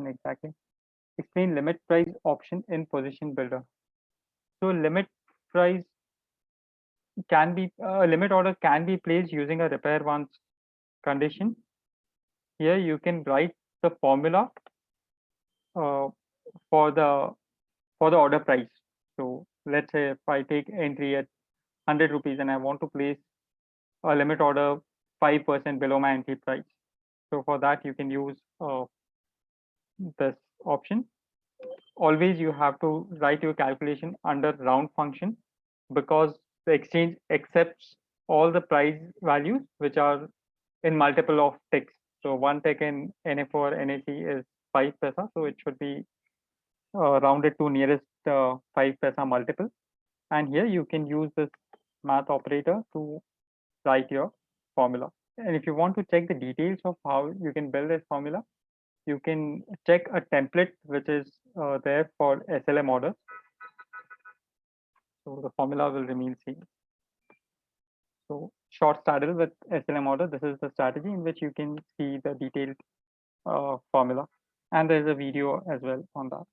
question exactly? Explain limit price option in position builder. So limit price can be a limit order can be placed using a repair once condition. Here you can write the formula uh, for the order price. So let's say if I take entry at 100 rupees and I want to place a limit order 5% below my entry price. So for that you can use this option. Always you have to write your calculation under round function because the exchange accepts all the price values which are in multiple of ticks. So one tick in NF or NAC is 5 paisa, so it should be rounded to nearest 5 paisa multiple. And here you can use this math operator to write your formula. And if you want to check the details of how you can build this formula, you can check a template which is there for SLM orders. So the formula will remain same. So short straddle with SLM order, this is the strategy in which you can see the detailed formula. And there's a video as well on that.